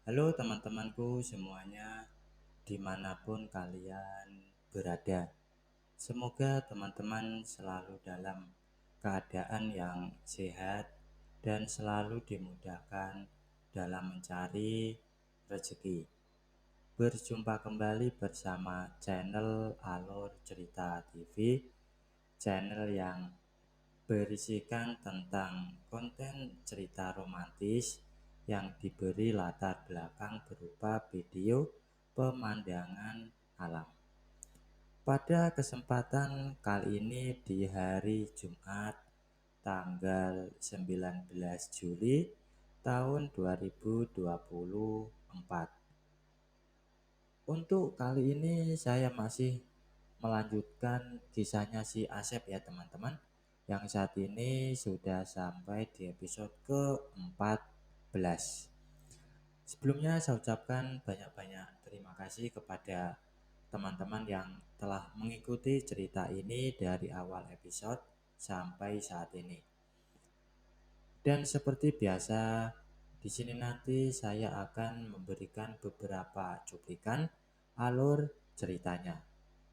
Halo teman-temanku semuanya, dimanapun kalian berada. Semoga teman-teman selalu dalam keadaan yang sehat dan selalu dimudahkan dalam mencari rezeki. Berjumpa kembali bersama channel Alur Cerita TV, channel yang berisikan tentang konten cerita romantis yang diberi latar belakang berupa video pemandangan alam. Pada kesempatan kali ini di hari Jumat tanggal 19 Juli tahun 2024. Untuk kali ini saya masih melanjutkan kisahnya si Asep ya teman-teman, yang saat ini sudah sampai di episode ke-14. Sebelumnya saya ucapkan banyak-banyak terima kasih kepada teman-teman yang telah mengikuti cerita ini dari awal episode sampai saat ini. Dan seperti biasa, di sini nanti saya akan memberikan beberapa cuplikan alur ceritanya.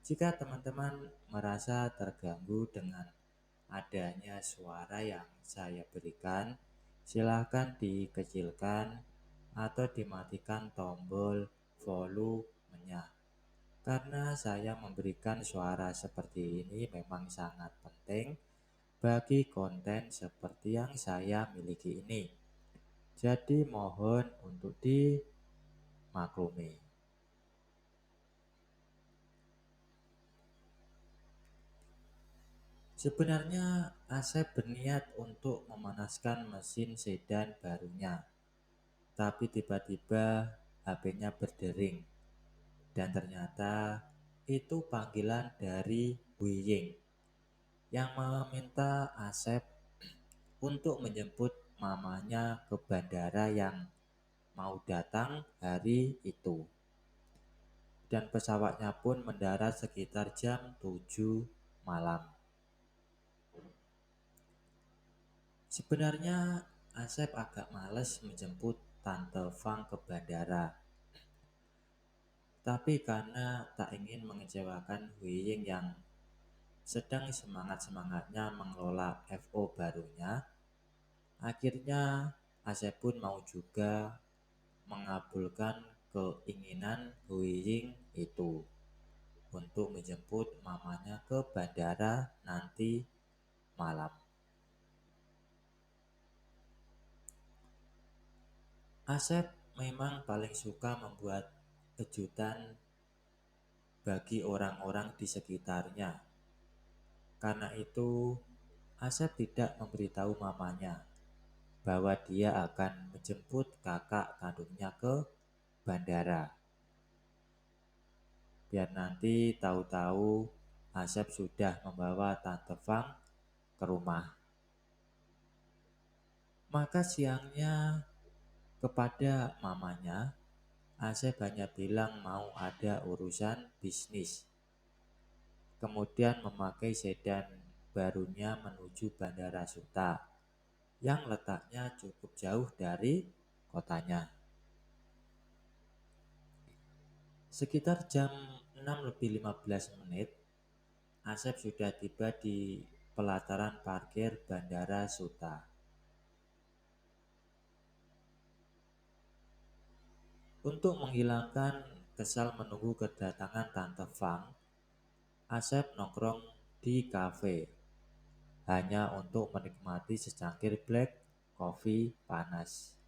Jika teman-teman merasa terganggu dengan adanya suara yang saya berikan, silakan dikecilkan atau dimatikan tombol volumenya. Karena saya memberikan suara seperti ini memang sangat penting bagi konten seperti yang saya miliki ini. Jadi mohon untuk dimaklumi. Sebenarnya Asep berniat untuk memanaskan mesin sedan barunya. Tapi tiba-tiba HP-nya berdering. Dan ternyata itu panggilan dari Wiying yang meminta Asep untuk menjemput mamanya ke bandara yang mau datang hari itu. Dan pesawatnya pun mendarat sekitar jam 7 malam. Sebenarnya Asep agak males menjemput Tante Fang ke bandara. Tapi karena tak ingin mengecewakan Wiying yang sedang semangat-semangatnya mengelola FO barunya, akhirnya Asep pun mau juga mengabulkan keinginan Wiying itu untuk menjemput mamanya ke bandara nanti malam. Asep memang paling suka membuat kejutan bagi orang-orang di sekitarnya. Karena itu, Asep tidak memberitahu mamanya bahwa dia akan menjemput kakak kandungnya ke bandara. Biar nanti tahu-tahu Asep sudah membawa Tante Fang ke rumah. Maka siangnya kepada mamanya, Asep hanya bilang mau ada urusan bisnis. Kemudian memakai sedan barunya menuju Bandara Suta yang letaknya cukup jauh dari kotanya. Sekitar jam 6:15, Asep sudah tiba di pelataran parkir Bandara Suta. Untuk menghilangkan kesal menunggu kedatangan Tante Fang, Asep nongkrong di kafe hanya untuk menikmati secangkir black coffee panas.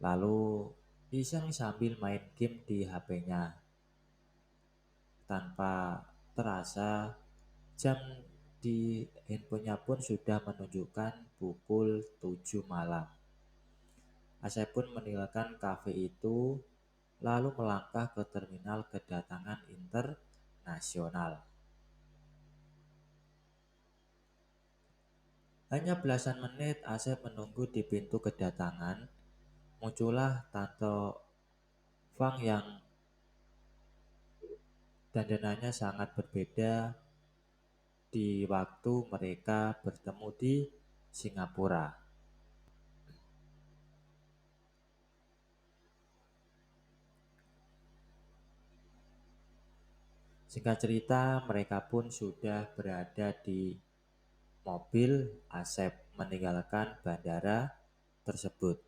Lalu iseng sambil main game di HP-nya. Tanpa terasa, jam di handphonenya pun sudah menunjukkan pukul 7 malam. Asep pun meninggalkan kafe itu lalu melangkah ke terminal kedatangan internasional. Hanya belasan menit Asep menunggu di pintu kedatangan, muncullah Tante Fang yang dandanannya sangat berbeda di waktu mereka bertemu di Singapura. Singkat cerita, mereka pun sudah berada di mobil Asep meninggalkan bandara tersebut.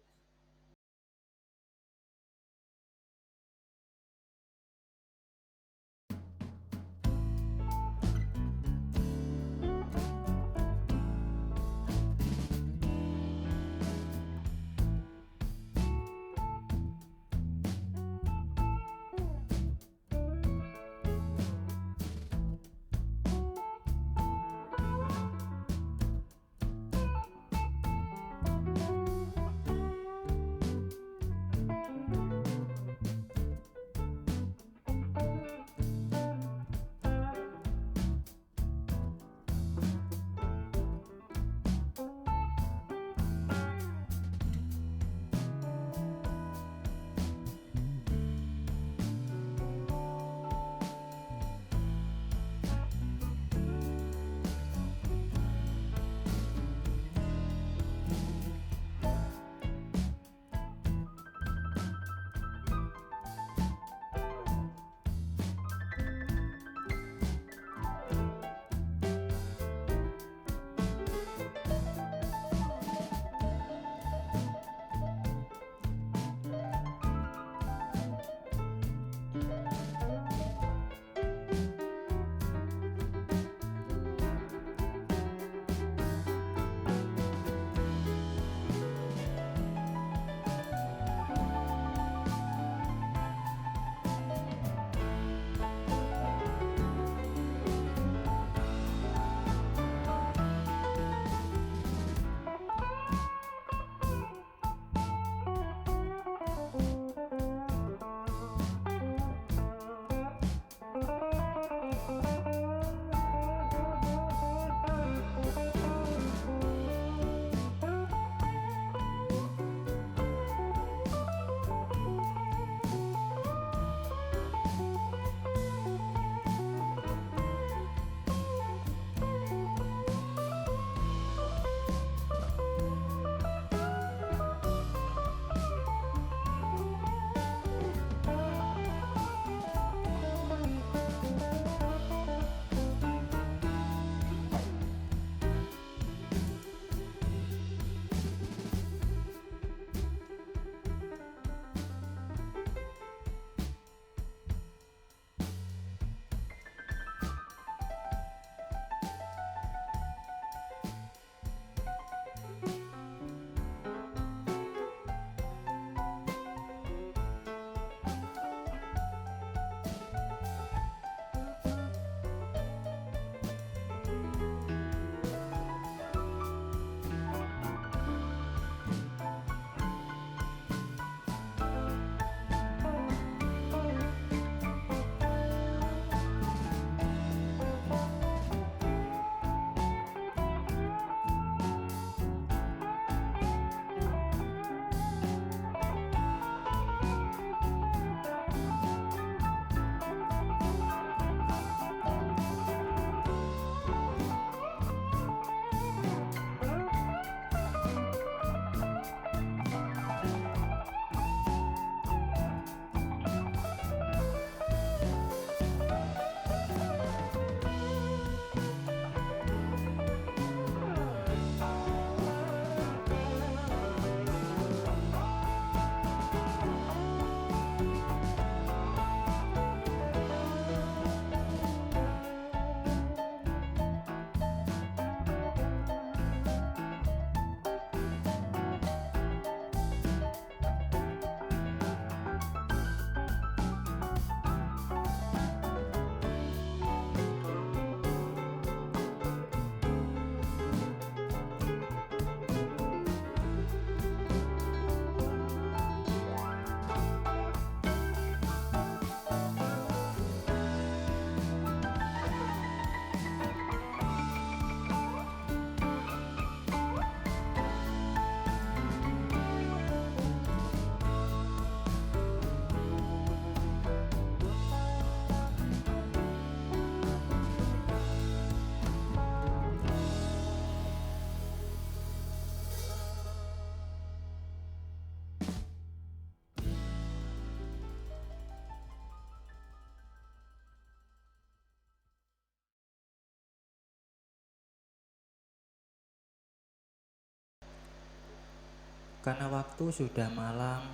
Karena waktu sudah malam,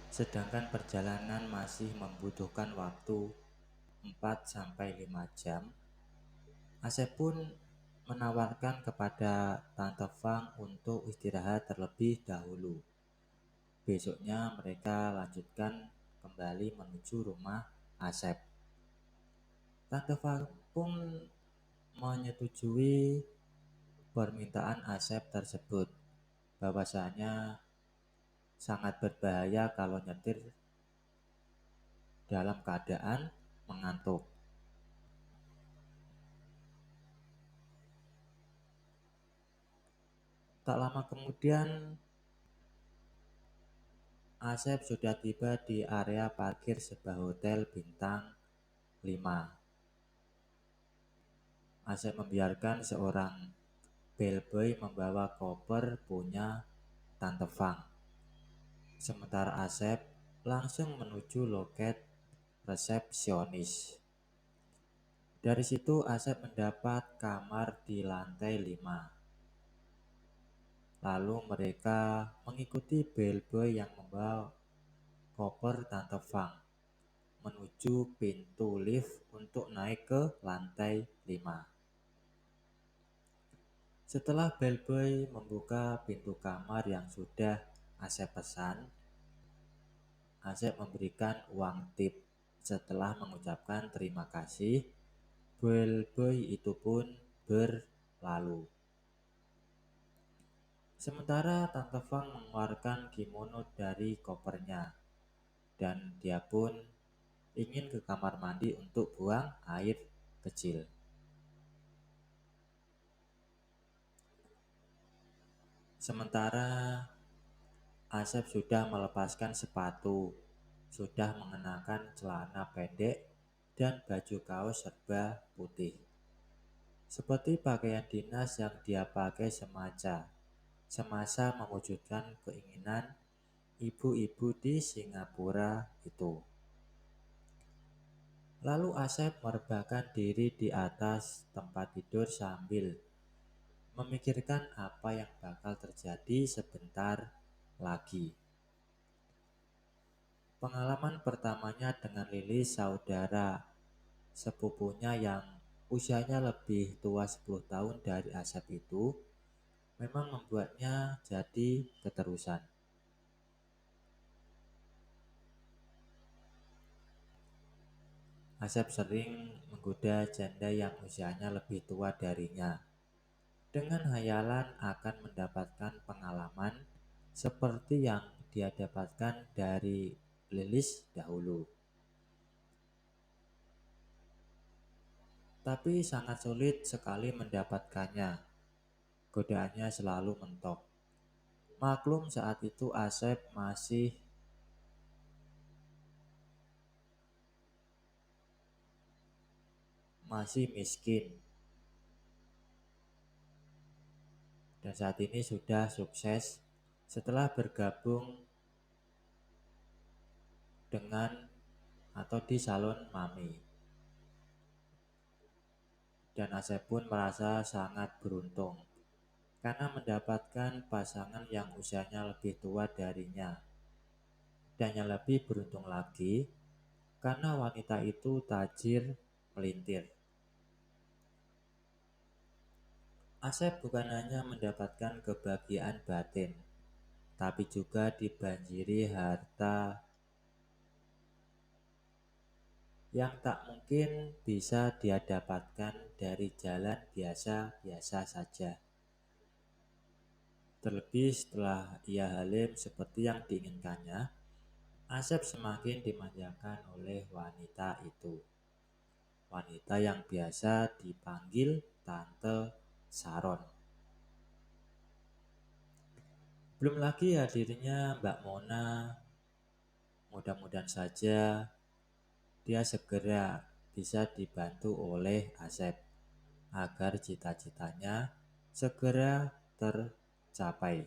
sedangkan perjalanan masih membutuhkan waktu 4 sampai 5 jam, Asep pun menawarkan kepada Tante Fang untuk istirahat terlebih dahulu. Besoknya mereka lanjutkan kembali menuju rumah Asep. Tante Fang pun menyetujui permintaan Asep tersebut, bahwasanya sangat berbahaya kalau nyetir dalam keadaan mengantuk. Tak lama kemudian, Asep sudah tiba di area parkir sebuah hotel bintang 5. Asep membiarkan seorang bellboy membawa koper punya Tante Fang. Sementara Asep langsung menuju loket resepsionis. Dari situ Asep mendapat kamar di lantai 5. Lalu mereka mengikuti bellboy yang membawa koper Tante Fang menuju pintu lift untuk naik ke lantai 5. Setelah bellboy membuka pintu kamar yang sudah Asep pesan, Asep memberikan uang tip. Setelah mengucapkan terima kasih, bellboy itu pun berlalu. Sementara Tante Fang mengeluarkan kimono dari kopernya, dan dia pun ingin ke kamar mandi untuk buang air kecil. Sementara Asep sudah melepaskan sepatu, sudah mengenakan celana pendek dan baju kaos serba putih. Seperti pakaian dinas yang dia pakai semasa mewujudkan keinginan ibu-ibu di Singapura itu. Lalu Asep merebahkan diri di atas tempat tidur sambil memikirkan apa yang bakal terjadi sebentar lagi. Pengalaman pertamanya dengan Lilis, saudara sepupunya yang usianya lebih tua 10 tahun dari Asep itu, memang membuatnya jadi keterusan. Asep sering menggoda janda yang usianya lebih tua darinya, dengan hayalan akan mendapatkan pengalaman seperti yang dia dapatkan dari Lilis dahulu. Tapi sangat sulit sekali mendapatkannya. Godaannya selalu mentok. Maklum saat itu Asep masih miskin. Dan saat ini sudah sukses setelah bergabung dengan atau di salon Mami. Dan Asep pun merasa sangat beruntung karena mendapatkan pasangan yang usianya lebih tua darinya. Dan yang lebih beruntung lagi karena wanita itu tajir melintir. Asep bukan hanya mendapatkan kebahagiaan batin, tapi juga dibanjiri harta yang tak mungkin bisa dia dapatkan dari jalan biasa-biasa saja. Terlebih setelah ia halim seperti yang diinginkannya, Asep semakin dimanjakan oleh wanita itu. Wanita yang biasa dipanggil Tante Saron. Belum lagi hadirnya Mbak Mona. Mudah-mudahan saja dia segera bisa dibantu oleh Asep agar cita-citanya segera tercapai.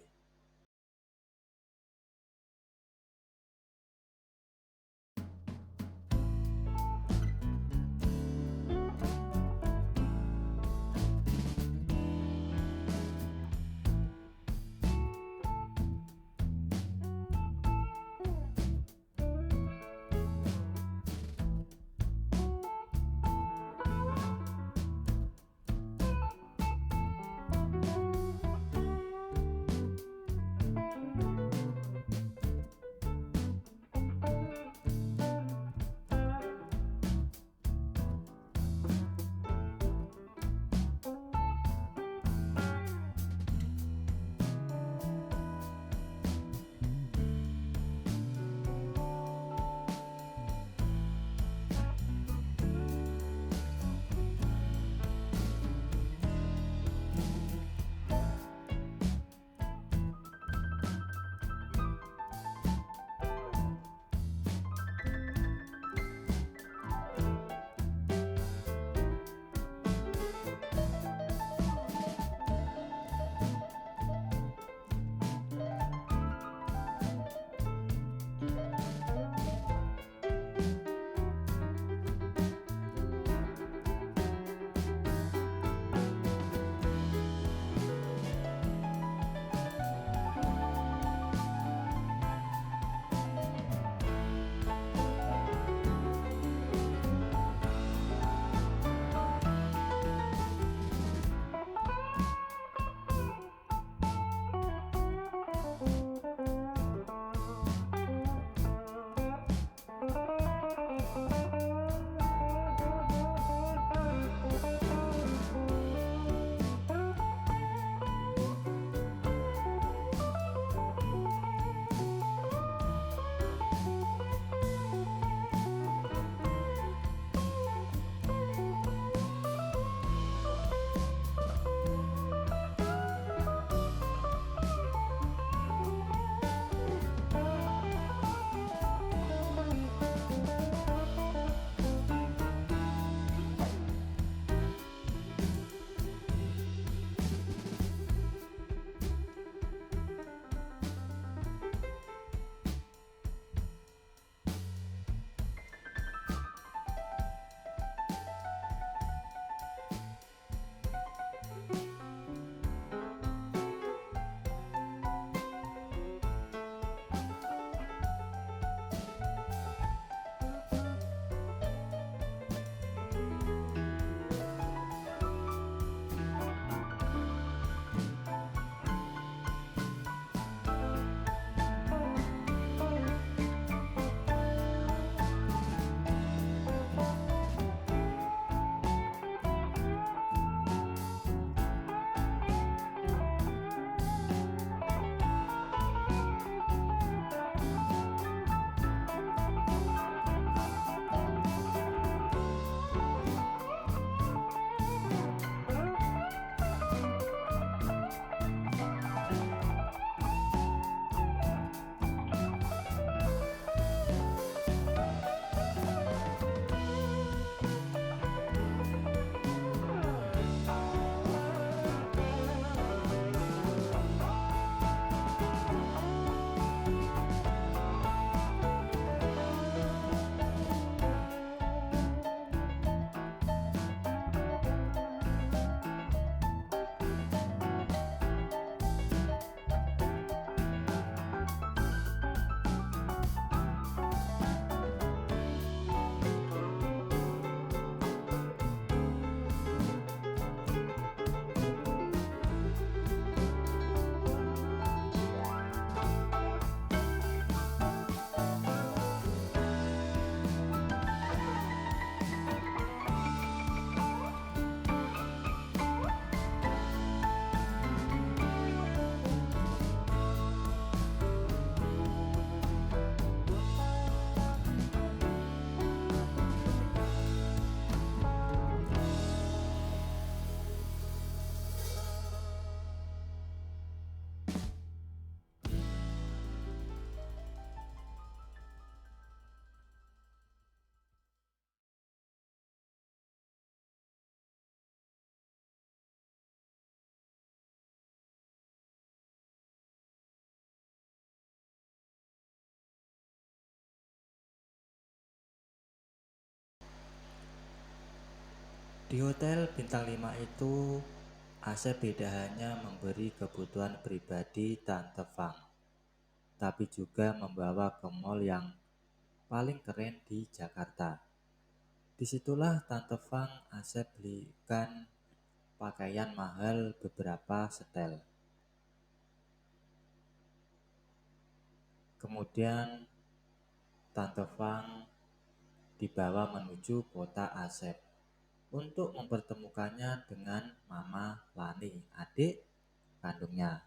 Di hotel bintang 5 itu, Asep tidak hanya memberi kebutuhan pribadi Tante Fang, tapi juga membawa ke mall yang paling keren di Jakarta. Disitulah Tante Fang Asep belikan pakaian mahal beberapa setel. Kemudian Tante Fang dibawa menuju kota Asep untuk mempertemukannya dengan Mama Lani, adik kandungnya.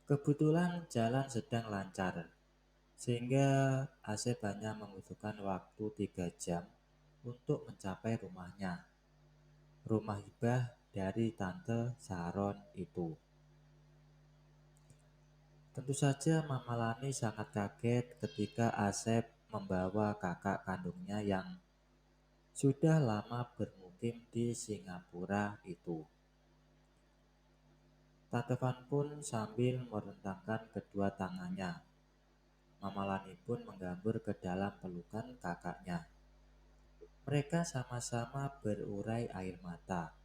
Kebetulan jalan sedang lancar, sehingga Asep hanya membutuhkan waktu 3 jam untuk mencapai rumahnya, rumah hibah dari Tante Saron itu. Tentu saja Mama Lani sangat kaget ketika Asep membawa kakak kandungnya yang sudah lama bermukim di Singapura itu. Tante Van pun sambil merentangkan kedua tangannya. Mama Lani pun menggambur ke dalam pelukan kakaknya. Mereka sama-sama berurai air mata.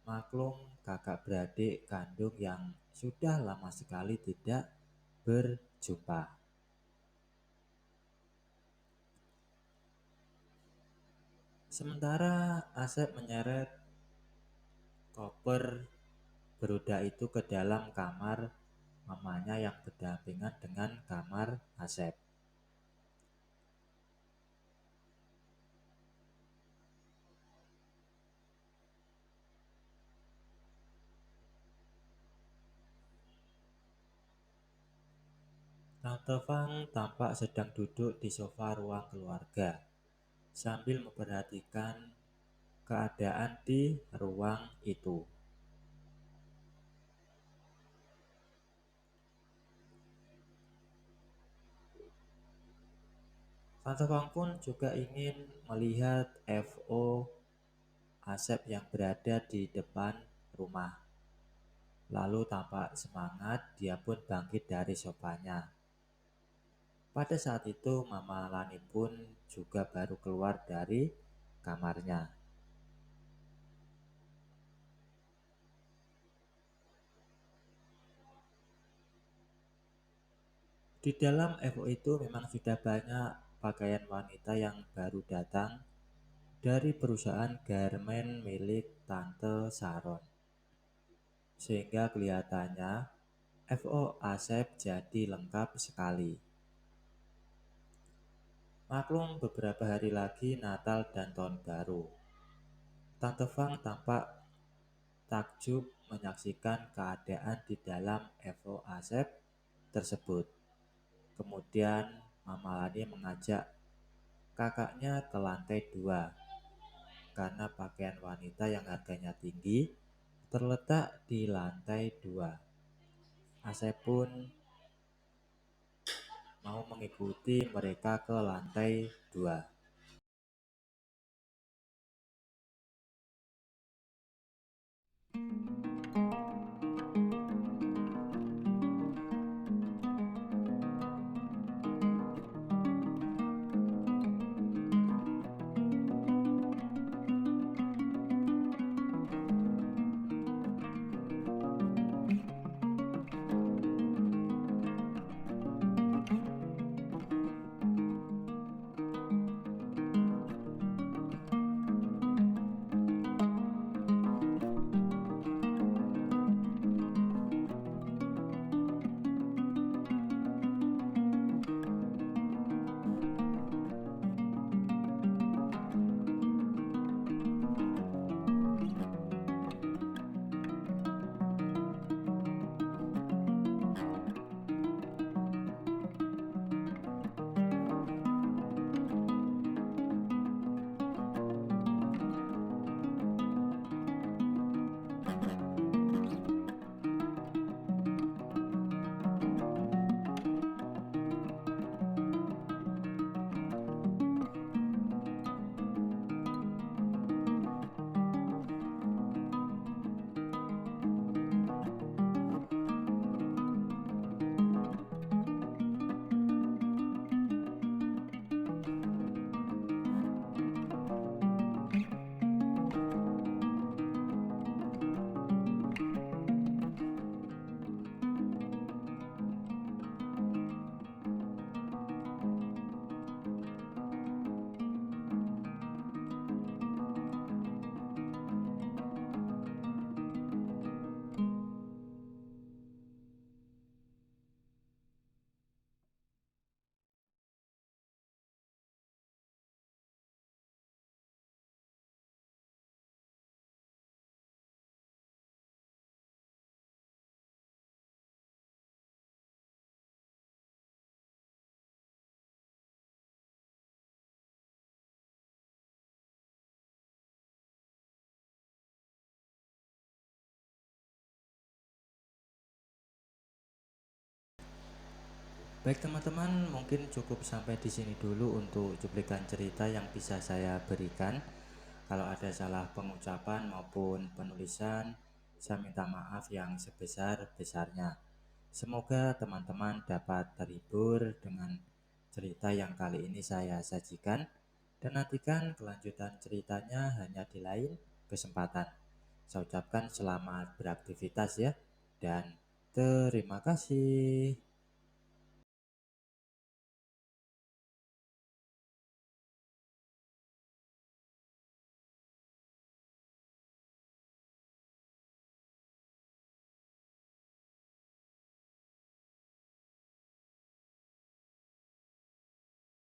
Maklum kakak beradik kandung yang sudah lama sekali tidak berjumpa. Sementara Asep menyeret koper beroda itu ke dalam kamar mamanya yang berdampingan dengan kamar Asep. Tante Fang tampak sedang duduk di sofa ruang keluarga sambil memperhatikan keadaan di ruang itu. Tante Fang pun juga ingin melihat FO Asep yang berada di depan rumah. Lalu tampak semangat, dia pun bangkit dari sofanya. Pada saat itu Mama Lani pun juga baru keluar dari kamarnya. Di dalam FO itu memang sudah banyak pakaian wanita yang baru datang dari perusahaan garmen milik Tante Saron. Sehingga kelihatannya FO Asep jadi lengkap sekali. Maklum beberapa hari lagi Natal dan Tahun Baru. Tante Fang tampak takjub menyaksikan keadaan di dalam FO Asep tersebut. Kemudian Mama Lani mengajak kakaknya ke lantai 2 karena pakaian wanita yang harganya tinggi terletak di lantai 2. Asep pun mau mengikuti mereka ke lantai 2. Baik teman-teman, mungkin cukup sampai di sini dulu untuk cuplikan cerita yang bisa saya berikan. Kalau ada salah pengucapan maupun penulisan, saya minta maaf yang sebesar-besarnya. Semoga teman-teman dapat terhibur dengan cerita yang kali ini saya sajikan, dan nantikan kelanjutan ceritanya hanya di lain kesempatan. Saya ucapkan selamat beraktivitas ya, dan terima kasih.